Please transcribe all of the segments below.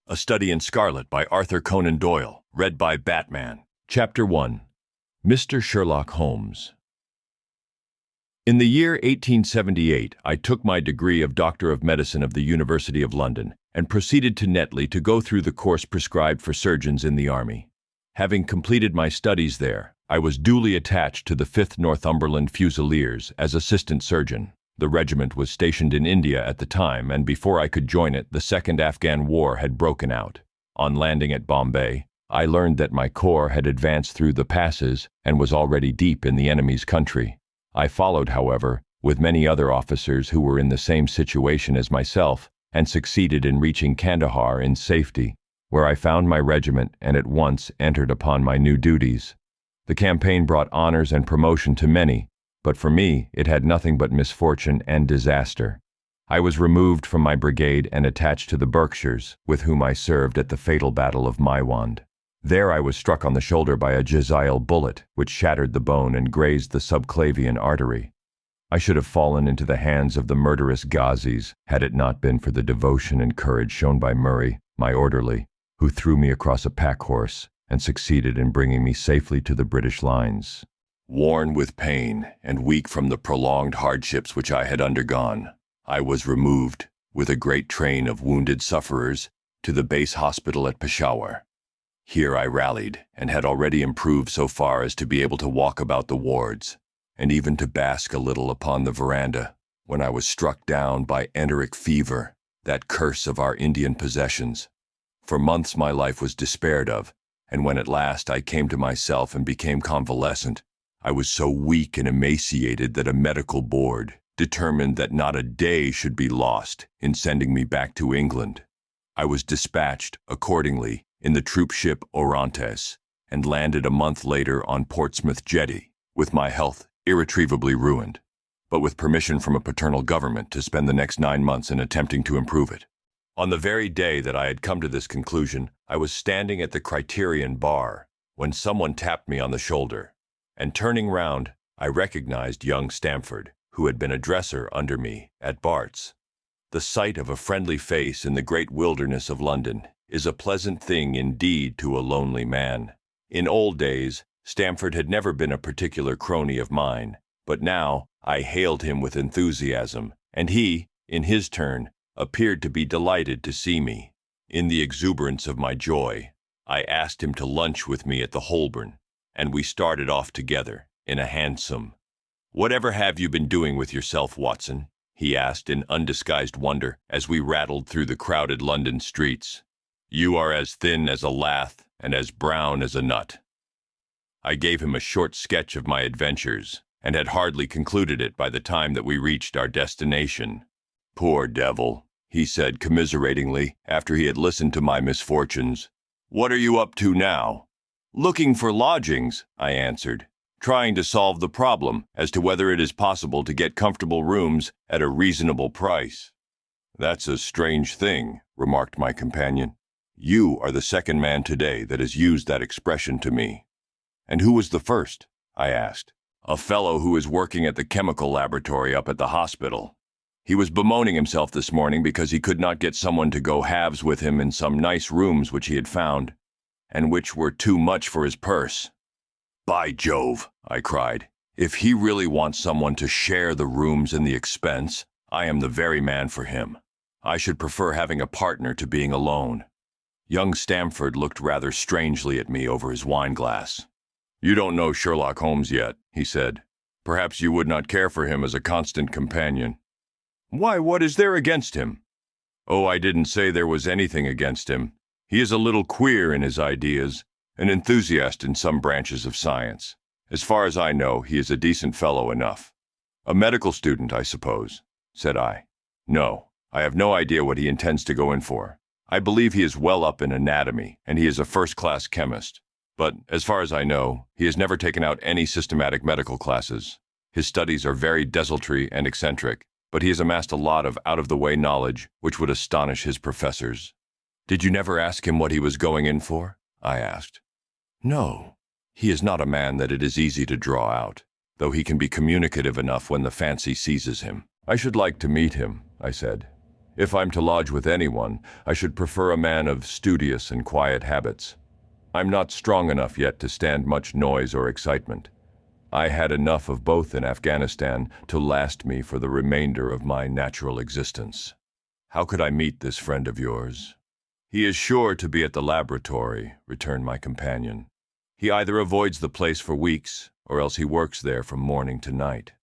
A Study in Scarlet by Arthur Conan Doyle, read by Batman. Chapter 1. Mr. Sherlock Holmes. In the year 1878, I took my degree of Doctor of Medicine of the University of London and proceeded to Netley to go through the course prescribed for surgeons in the Army. Having completed my studies there, I was duly attached to the 5th Northumberland Fusiliers as assistant surgeon. The regiment was stationed in India at the time, and before I could join it, the Second Afghan War had broken out. On landing at Bombay, I learned that my corps had advanced through the passes and was already deep in the enemy's country. I followed, however, with many other officers who were in the same situation as myself, and succeeded in reaching Kandahar in safety, where I found my regiment and at once entered upon my new duties. The campaign brought honors and promotion to many, but for me, it had nothing but misfortune and disaster. I was removed from my brigade and attached to the Berkshires, with whom I served at the fatal Battle of Maiwand. There I was struck on the shoulder by a Jezail bullet, which shattered the bone and grazed the subclavian artery. I should have fallen into the hands of the murderous Ghazis, had it not been for the devotion and courage shown by Murray, my orderly, who threw me across a pack horse and succeeded in bringing me safely to the British lines. Worn with pain and weak from the prolonged hardships which I had undergone, I was removed, with a great train of wounded sufferers, to the base hospital at Peshawar. Here I rallied, and had already improved so far as to be able to walk about the wards, and even to bask a little upon the veranda, when I was struck down by enteric fever, that curse of our Indian possessions. For months my life was despaired of, and when at last I came to myself and became convalescent, I was so weak and emaciated that a medical board determined that not a day should be lost in sending me back to England. I was dispatched, accordingly, in the troop ship Orontes, and landed a month later on Portsmouth jetty, with my health irretrievably ruined, but with permission from a paternal government to spend the next 9 months in attempting to improve it. On the very day that I had come to this conclusion, I was standing at the Criterion bar, when someone tapped me on the shoulder, and turning round, I recognized young Stamford, who had been a dresser under me at Bart's. The sight of a friendly face in the great wilderness of London is a pleasant thing indeed to a lonely man. In old days, Stamford had never been a particular crony of mine, but now I hailed him with enthusiasm, and he, in his turn, appeared to be delighted to see me. In the exuberance of my joy, I asked him to lunch with me at the Holborn, and we started off together in a hansom. "Whatever have you been doing with yourself, Watson?" he asked in undisguised wonder as we rattled through the crowded London streets. "You are as thin as a lath and as brown as a nut." I gave him a short sketch of my adventures, and had hardly concluded it by the time that we reached our destination. "Poor devil," he said commiseratingly after he had listened to my misfortunes. "What are you up to now?" "Looking for lodgings," I answered, "trying to solve the problem as to whether it is possible to get comfortable rooms at a reasonable price." "That's a strange thing," remarked my companion. "You are the second man today that has used that expression to me." "And who was the first?" I asked. "A fellow who is working at the chemical laboratory up at the hospital. He was bemoaning himself this morning because he could not get someone to go halves with him in some nice rooms which he had found, and which were too much for his purse." "By Jove," I cried, "if he really wants someone to share the rooms and the expense, I am the very man for him. I should prefer having a partner to being alone." Young Stamford looked rather strangely at me over his wine-glass. "You don't know Sherlock Holmes yet," he said. "Perhaps you would not care for him as a constant companion." "Why, what is there against him?" "Oh, I didn't say there was anything against him. He is a little queer in his ideas, an enthusiast in some branches of science. As far as I know, he is a decent fellow enough." "A medical student, I suppose," said I. "No, I have no idea what he intends to go in for. I believe he is well up in anatomy, and he is a first-class chemist. But, as far as I know, he has never taken out any systematic medical classes. His studies are very desultory and eccentric, but he has amassed a lot of out-of-the-way knowledge which would astonish his professors." "Did you never ask him what he was going in for?" I asked. "No. He is not a man that it is easy to draw out, though he can be communicative enough when the fancy seizes him." "I should like to meet him," I said. If I'm to lodge with anyone, I should prefer a man of studious and quiet habits. I'm not strong enough yet to stand much noise or excitement. I had enough of both in Afghanistan to last me for the remainder of my natural existence. How could I meet this friend of yours? He is sure to be at the laboratory, returned my companion. He either avoids the place for weeks, or else he works there from morning to night.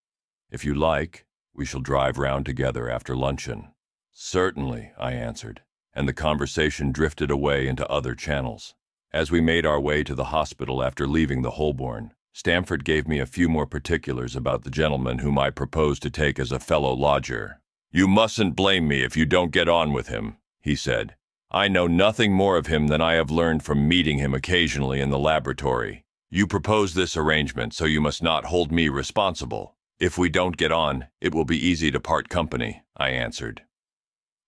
If you like, we shall drive round together after luncheon. Certainly, I answered, and the conversation drifted away into other channels. As we made our way to the hospital after leaving the Holborn, Stamford gave me a few more particulars about the gentleman whom I proposed to take as a fellow lodger. You mustn't blame me if you don't get on with him, he said. I know nothing more of him than I have learned from meeting him occasionally in the laboratory. You propose this arrangement, so you must not hold me responsible. If we don't get on, it will be easy to part company, I answered.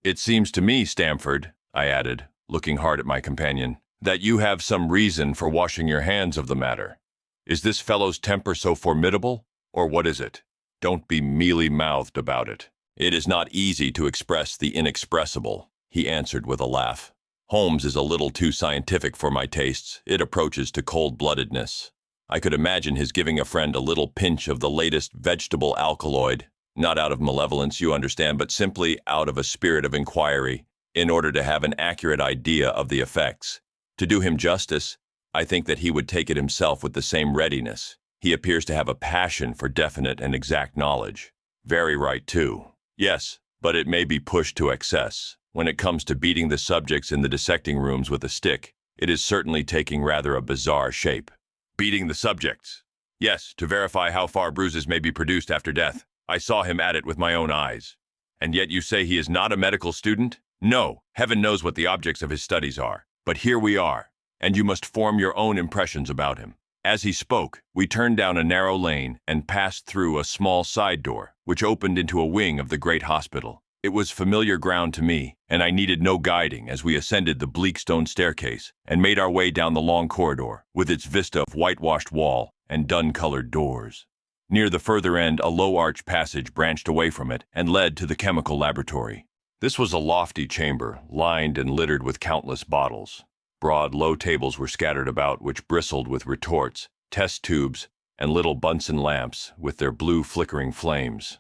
It seems to me, Stamford, I added, looking hard at my companion, that you have some reason for washing your hands of the matter. Is this fellow's temper so formidable, or what is it? Don't be mealy-mouthed about it. It is not easy to express the inexpressible, he answered with a laugh. Holmes is a little too scientific for my tastes. It approaches to cold-bloodedness. I could imagine his giving a friend a little pinch of the latest vegetable alkaloid, not out of malevolence, you understand, but simply out of a spirit of inquiry, in order to have an accurate idea of the effects. To do him justice, I think that he would take it himself with the same readiness. He appears to have a passion for definite and exact knowledge. Very right, too. Yes, but it may be pushed to excess. When it comes to beating the subjects in the dissecting rooms with a stick, it is certainly taking rather a bizarre shape. Beating the subjects. Yes, to verify how far bruises may be produced after death. I saw him at it with my own eyes. And yet you say he is not a medical student? No, heaven knows what the objects of his studies are. But here we are, and you must form your own impressions about him. As he spoke, we turned down a narrow lane and passed through a small side door, which opened into a wing of the great hospital. It was familiar ground to me, and I needed no guiding as we ascended the bleak stone staircase and made our way down the long corridor, with its vista of whitewashed wall and dun-colored doors. Near the further end, a low-arched passage branched away from it and led to the chemical laboratory. This was a lofty chamber, lined and littered with countless bottles. Broad, low tables were scattered about, which bristled with retorts, test tubes, and little Bunsen lamps with their blue flickering flames.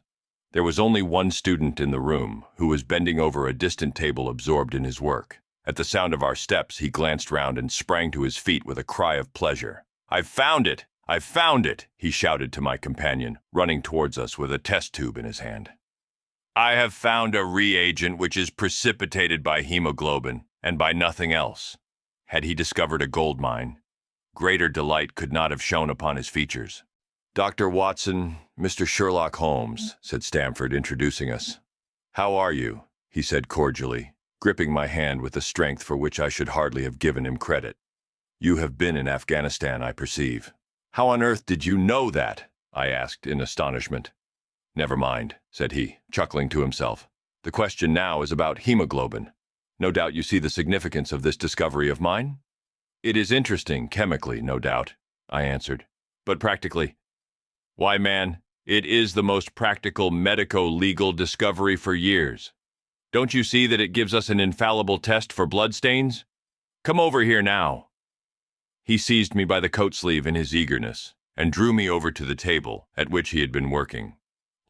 There was only one student in the room, who was bending over a distant table absorbed in his work. At the sound of our steps, he glanced round and sprang to his feet with a cry of pleasure. "I've found it! I've found it!" he shouted to my companion, running towards us with a test tube in his hand. "I have found a reagent which is precipitated by hemoglobin, and by nothing else." Had he discovered a gold mine? Greater delight could not have shone upon his features. "Dr. Watson, Mr. Sherlock Holmes," said Stamford, introducing us. "How are you?" he said cordially, gripping my hand with a strength for which I should hardly have given him credit. "You have been in Afghanistan, I perceive." "How on earth did you know that?" I asked in astonishment. "Never mind," said he, chuckling to himself. "The question now is about hemoglobin. No doubt you see the significance of this discovery of mine?" "It is interesting, chemically, no doubt," I answered. "But practically—" "Why, man, it is the most practical medico-legal discovery for years. Don't you see that it gives us an infallible test for bloodstains? Come over here now." He seized me by the coat sleeve in his eagerness and drew me over to the table at which he had been working.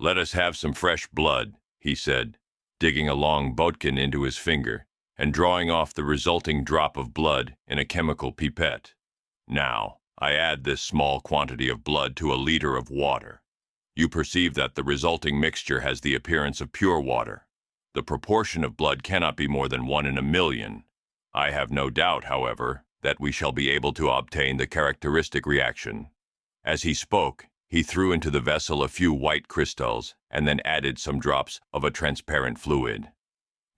"Let us have some fresh blood," he said, digging a long bodkin into his finger and drawing off the resulting drop of blood in a chemical pipette. "Now, I add this small quantity of blood to a liter of water. You perceive that the resulting mixture has the appearance of pure water. The proportion of blood cannot be more than 1 in a million. I have no doubt, however, that we shall be able to obtain the characteristic reaction." As he spoke, he threw into the vessel a few white crystals and then added some drops of a transparent fluid.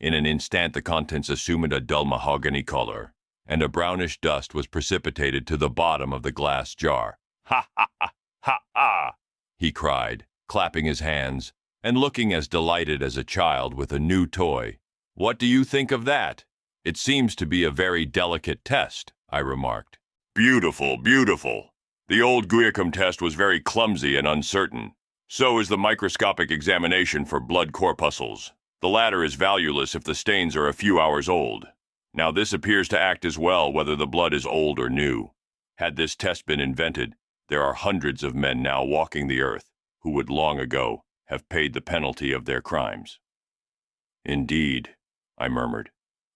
In an instant, the contents assumed a dull mahogany color, and a brownish dust was precipitated to the bottom of the glass jar. "Ha, ha, ha, ha, ha!" he cried, clapping his hands and looking as delighted as a child with a new toy. "What do you think of that?" "It seems to be a very delicate test," I remarked. "Beautiful, beautiful. The old Guiacum test was very clumsy and uncertain. So is the microscopic examination for blood corpuscles. The latter is valueless if the stains are a few hours old. Now this appears to act as well whether the blood is old or new. Had this test been invented, there are hundreds of men now walking the earth who would long ago have paid the penalty of their crimes. Indeed, I murmured.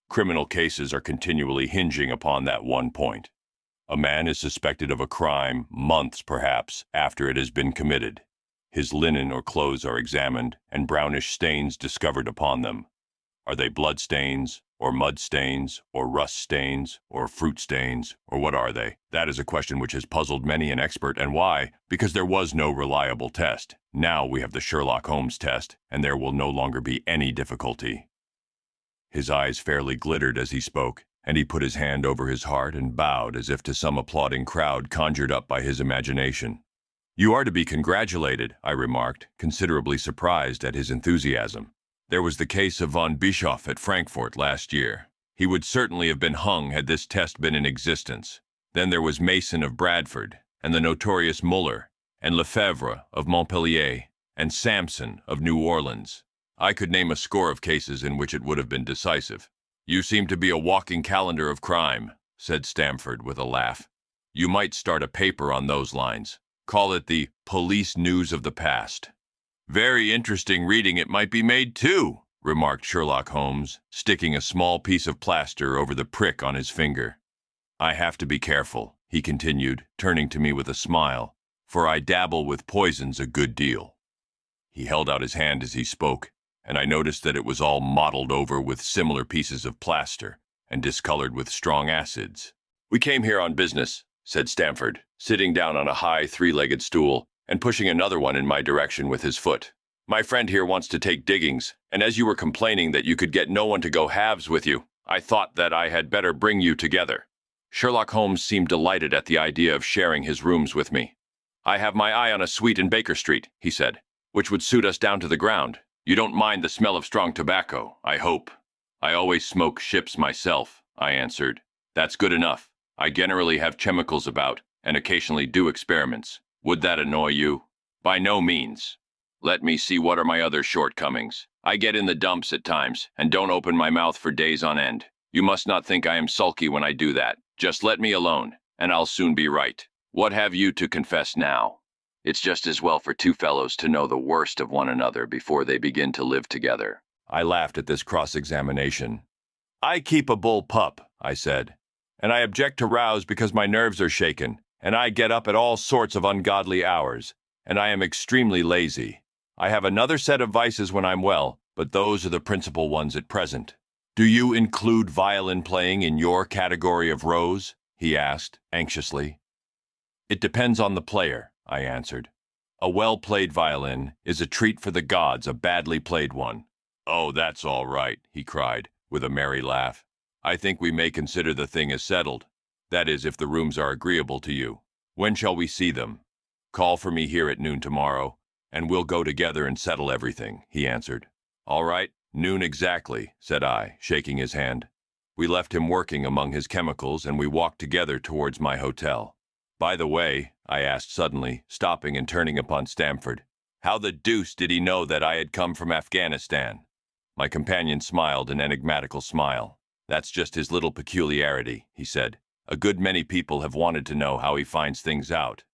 Criminal cases are continually hinging upon that one point. A man is suspected of a crime months, perhaps, after it has been committed. His linen or clothes are examined, and brownish stains discovered upon them. Are they blood stains, or mud stains, or rust stains, or fruit stains, or what are they? That is a question which has puzzled many an expert, and why? Because there was no reliable test. Now we have the Sherlock Holmes test, and there will no longer be any difficulty. His eyes fairly glittered as he spoke, and he put his hand over his heart and bowed as if to some applauding crowd conjured up by his imagination. "You are to be congratulated," I remarked, considerably surprised at his enthusiasm. "There was the case of von Bischoff at Frankfurt last year. He would certainly have been hung had this test been in existence. Then there was Mason of Bradford, and the notorious Muller, and Lefebvre of Montpellier, and Sampson of New Orleans. I could name a score of cases in which it would have been decisive." "You seem to be a walking calendar of crime," said Stamford with a laugh. "You might start a paper on those lines. Call it the Police News of the Past." "Very interesting reading it might be made, too," remarked Sherlock Holmes, sticking a small piece of plaster over the prick on his finger. "I have to be careful," he continued, turning to me with a smile, "for I dabble with poisons a good deal." He held out his hand as he spoke, and I noticed that it was all mottled over with similar pieces of plaster and discolored with strong acids. "We came here on business," said Stamford, sitting down on a high three-legged stool and pushing another one in my direction with his foot. "My friend here wants to take diggings, and as you were complaining that you could get no one to go halves with you, I thought that I had better bring you together." Sherlock Holmes seemed delighted at the idea of sharing his rooms with me. "I have my eye on a suite in Baker Street," he said, "which would suit us down to the ground. You don't mind the smell of strong tobacco, I hope." "I always smoke ships myself," I answered. "That's good enough. I generally have chemicals about, and occasionally do experiments. Would that annoy you?" "By no means. Let me see, what are my other shortcomings? I get in the dumps at times, and don't open my mouth for days on end. You must not think I am sulky when I do that. Just let me alone, and I'll soon be right. What have you to confess now? It's just as well for two fellows to know the worst of one another before they begin to live together." I laughed at this cross-examination. "I keep a bull pup," I said, "and I object to rows because my nerves are shaken, and I get up at all sorts of ungodly hours, and I am extremely lazy. I have another set of vices when I'm well, but those are the principal ones at present." "Do you include violin playing in your category of rows?" he asked, anxiously. "It depends on the player," I answered. "A well-played violin is a treat for the gods, a badly played one." "Oh, that's all right," he cried, with a merry laugh. "I think we may consider the thing as settled. That is, if the rooms are agreeable to you. When shall we see them?" "Call for me here at noon tomorrow, and we'll go together and settle everything," he answered. "All right, noon exactly," said I, shaking his hand. We left him working among his chemicals, and we walked together towards my hotel. "By the way," I asked suddenly, stopping and turning upon Stamford, "how the deuce did he know that I had come from Afghanistan?" My companion smiled an enigmatical smile. "That's just his little peculiarity," he said. "A good many people have wanted to know how he finds things out."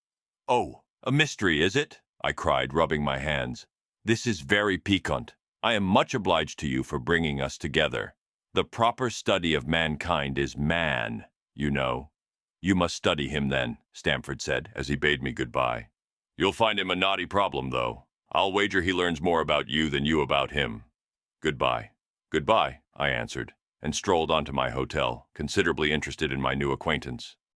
"Oh, a mystery, is it?" I cried, rubbing my hands. "This is very piquant. I am much obliged to you for bringing us together. The proper study of mankind is man, you know." "You must study him then," Stamford said, as he bade me goodbye. "You'll find him a knotty problem, though. I'll wager he learns more about you than you about him." "Goodbye." "Goodbye," I answered, and strolled on to my hotel, considerably interested in my new acquaintance.